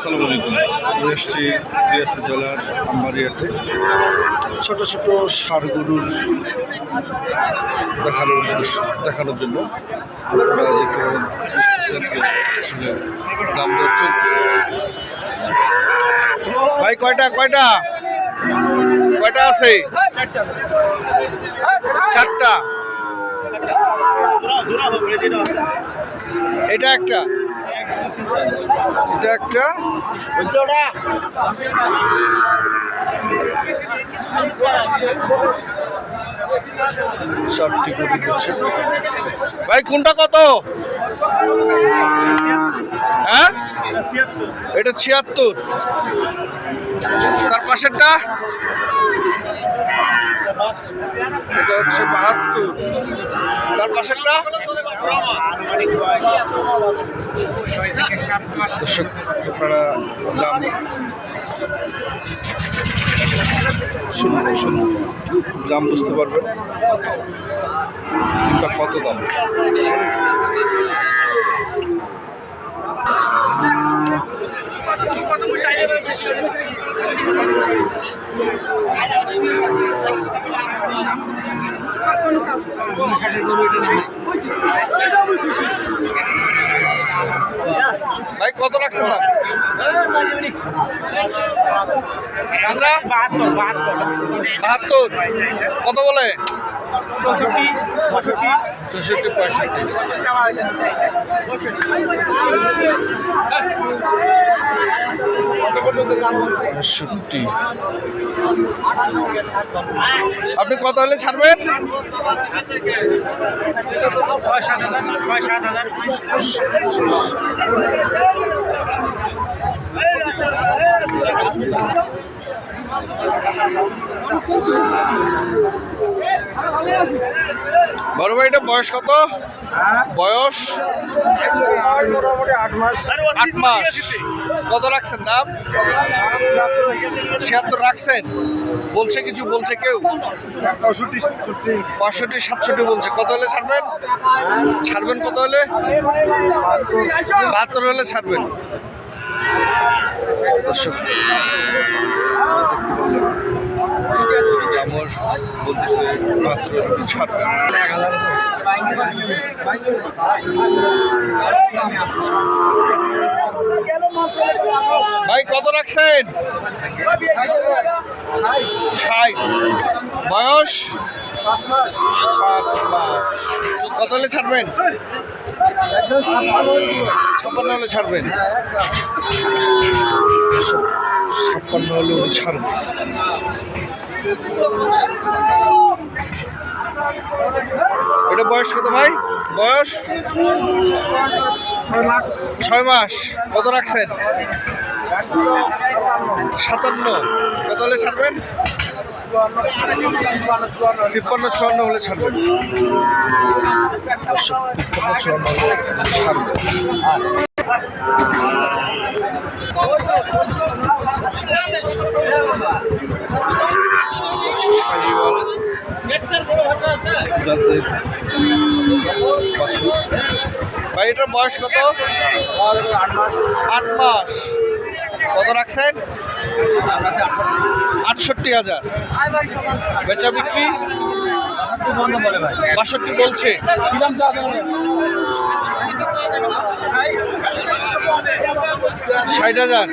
আসসালামু আলাইকুম। আমি এসেছি দিনাজপুর জেলার আমবাড়িয়াতে ছোট ছোট ষাঁড় গরুর দেখানোর জন্য। আপনারা দেখতে পাবেন আসলে দাম দর চলতেছে। ভাই কয়টা কয়টা কয়টা আছে? চারটা। এটা একটা, এটা একটা, চারটি গরু দিচ্ছে। ভাই কোনটা কত? হ্যাঁ, এটা 76। তার পাশেরটা এটা হচ্ছে 72। তার পাশেরটা দর্শক আপনারা দাম শুনুন, দাম বুঝতে পারবেন এটা কত দাম। ভাই কত রাখছেন দাম? 72। কত বলে? 64, 65। আপনি কত হলে ছাড়বেন? বড় ভাই এটা বয়স কত? বয়স মোটামুটি 8 মাস। 8 মাস। কত রাখছেন দাম? 76 রাখছেন। বলছে কিছু বলছে কেউ? 65, 67 বলছে। কত হলে ছাড়বেন? ছাড়বেন কত হলে? 72 হলে ছাড়বেন। দর্শক আমার বলতেছে মাত্র ছাড়বেন। ভাই কত রাখছেন? 60। বয়স 5 মাস। কত হলে ছাড়বেন? 56 হলে ছাড়বেন। 56 হলে উনি ছাড়বেন। এটা বয়স কত ভাই? বয়স 6 মাস। কত রাখছেন? 57। কত হলে ছাড়বেন? 53-54 হলে ছাড়বেন। 53-54 হলে ছাড়বেন। ভাই এটার বয়স কত? 8 মাস। কত রাখছেন? 68,000। বেচা বিক্রি 62 বলছে। 60,000।